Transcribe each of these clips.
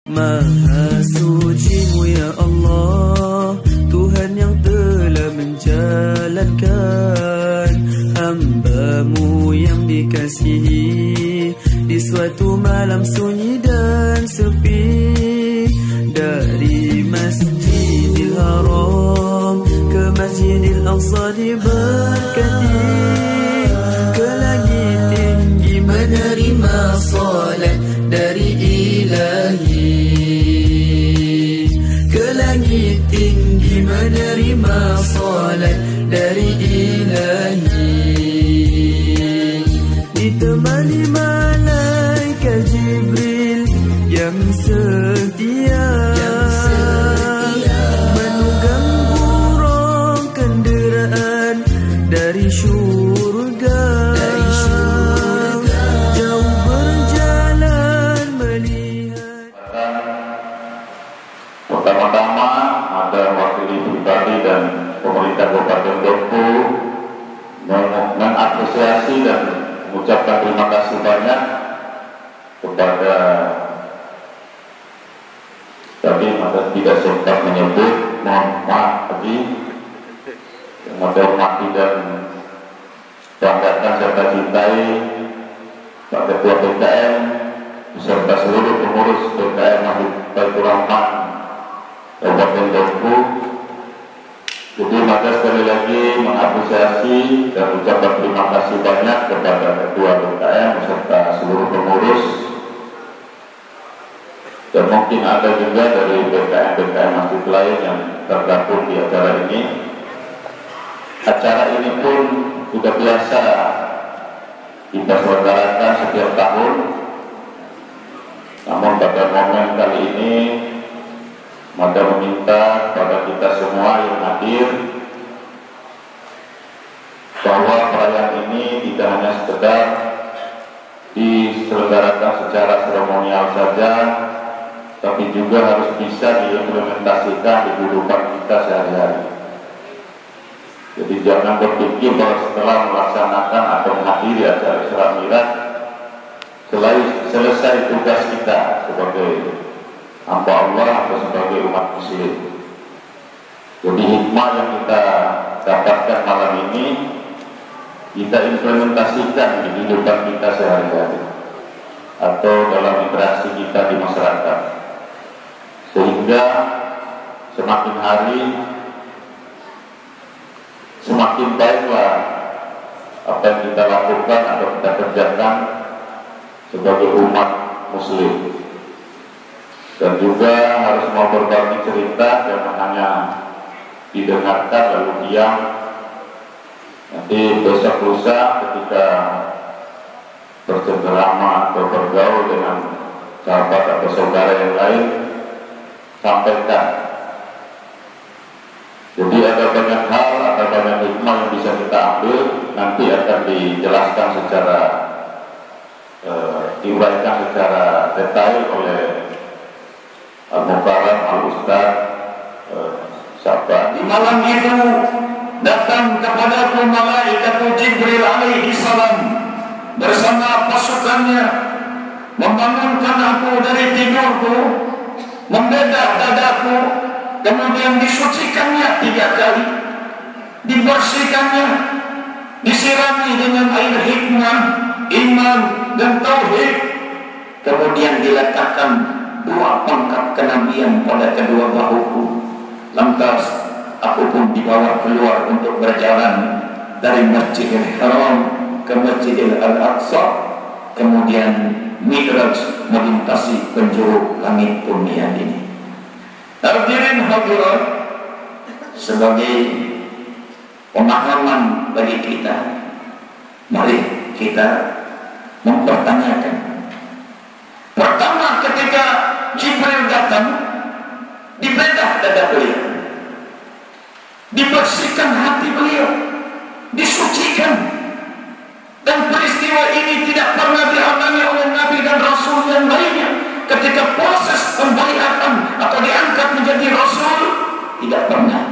Maha suci-Mu ya Allah, Tuhan yang telah menjalankan hamba-Mu yang dikasihi di suatu malam sunyi dan sepi. Dari Masjidil Haram ke Masjidil Aqsa diberkati, ke langit tinggi menerima salat dari Ilahi, ke langit tinggi menerima salat dari Ilahi, ditemani malaikat Jibril yang setia, menunggang burung kenderaan dari syurga, jauh berjalan melihat. Pertama-tama ada wakili pribadi dan pemerintah Kabupaten Dompu mengapresiasi dan mengucapkan terima kasih banyak kepada, tapi maka tidak sempat menyebut, mohon maaf lagi, yang saya hormati dan banggakan serta cintai Pak Ketua PKM beserta seluruh pengurus PKM Baitur Rahman Kabupaten Dompu. Jadi maka sekali lagi mengapresiasi dan ucapkan terima kasih banyak kepada Ketua PKM beserta seluruh pengurus. Dan mungkin ada juga dari PKM masjid lain yang tergabung di acara ini. Acara ini pun sudah biasa kita selenggarakan setiap tahun. Namun pada momen kali ini, maka meminta kepada kita semua yang hadir bahwa perayaan ini tidak hanya sekedar diselenggarakan secara seremonial saja, tapi juga harus bisa diimplementasikan di kehidupan kita sehari-hari. Jadi jangan berpikir bahwa setelah melaksanakan atau menghadiri acara Isra Mi'raj, selesai tugas kita sebagai hamba Allah atau sebagai umat muslim. Jadi hikmah yang kita dapatkan malam ini kita implementasikan di kehidupan kita sehari-hari atau dalam interaksi kita di masyarakat, sehingga semakin hari semakin baiklah apa yang kita lakukan atau kita kerjakan sebagai umat muslim. Dan juga harus mau berbagi cerita, jangan hanya didengarkan lalu diam. Nanti besok lusa ketika bercengkerama atau bergaul dengan sahabat atau saudara yang lain, sampaikan. Jadi ada banyak hal, ada banyak hikmah yang bisa kita ambil, nanti akan dijelaskan secara diuraikan secara detail oleh Al-Mukarram Al-Ustaz Sabar. Di malam itu datang kepadaku malaikat Jibril alaihi salam bersama pasukannya, membangunkan aku dari tidurku, membedah dadaku, kemudian disucikannya 3 kali, dibersihkannya, disirami dengan air hikmah, iman dan tauhid, kemudian diletakkan 2 pangkat kenabian pada kedua bahuku. Lantas aku pun dibawa keluar untuk berjalan dari Masjidil Haram ke Masjidil Al-Aqsa, kemudian Mi'raj melintasi penjuru langit dunia ini. Hadirin hadirat, sebagai pemahaman bagi kita, mari kita mempertanyakan. Pertama, ketika Jibril datang, dibedah dada beliau, dibersihkan hati beliau, disucikan. Dan peristiwa ini tidak pernah dialami oleh Nabi dan Rasul yang lainnya. Ketika proses pembaiatan atau diangkat menjadi Rasul, tidak pernah.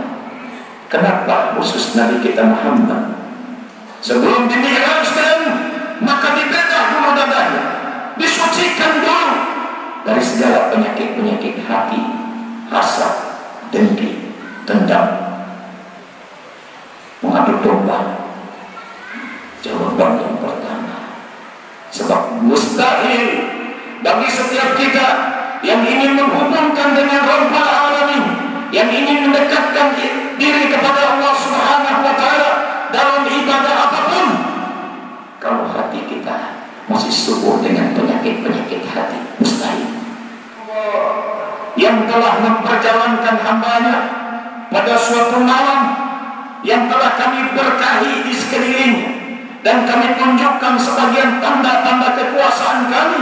Kenapa khusus Nabi kita Muhammad? Sebelum dimi'rajkan, maka dibedah dulu dadanya, disucikan dulu dari segala penyakit-penyakit. mendekatkan diri kepada Allah Subhanahu wa Ta'ala dalam ibadah apapun, kalau hati kita masih subur dengan penyakit-penyakit hati, mustahil. Yang telah memperjalankan hambanya pada suatu malam yang telah kami berkahi di sekelilingnya, dan kami tunjukkan sebagian tanda-tanda kekuasaan kami.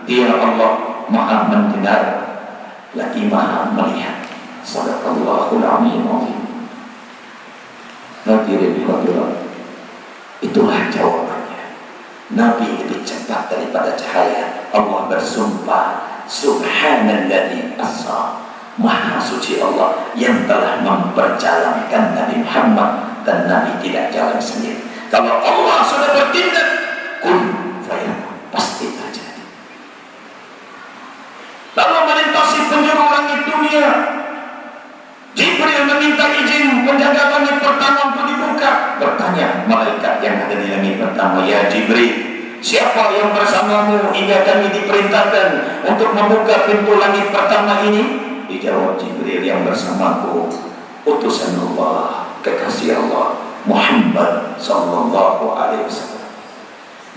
Dia Allah Maha mendengar lagi Maha melihat. Sadaqallahul azim. Hadirin hadirat, itulah jawabannya. Nabi lebih cepat daripada cahaya. Allah bersumpah, Subhanalladzi asra, Maha suci Allah yang telah memperjalankan Nabi Muhammad, dan Nabi tidak jalan sendiri. Kalau Allah sudah bertindak, kun fayakun, pasti terjadi. Lalu melintasi penjuru langit dunia, Jibril meminta izin penjaga langit pertama untuk dibuka. Bertanya malaikat yang ada di langit pertama, ya Jibril, siapa yang bersamamu hingga kami diperintahkan untuk membuka pintu langit pertama ini? Dijawab Jibril, yang bersamaku utusan Allah, kekasih Allah, Muhammad sallallahu alaihi wasallam.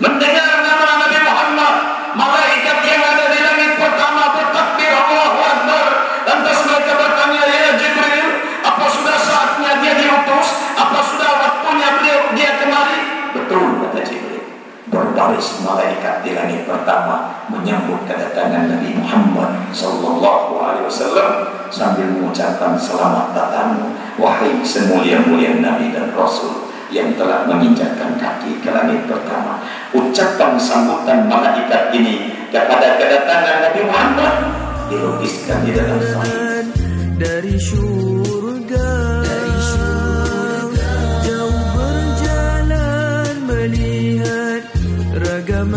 Mendengar nama Nabi Muhammad, malaikat yang ada di langit pertama bertakbir Allahu Akbar. Lantas mereka bertanya, ya Jibril, apa sudah saatnya dia diutus? Apa sudah waktunya dia kemari? Betul, kata Jibril. Berbaris malaikat di langit pertama menyambut kedatangan Nabi Muhammad sallallahu alaihi wasallam sambil mengucapkan selamat datang wahai semulia-mulia Nabi dan Rasul yang telah menginjakkan kaki ke langit pertama. Ucapan sambutan malaikat ini kepada kedatangan Nabi Muhammad dilukiskan di dalam sahih. Dari syurga, jauh berjalan melihat ragam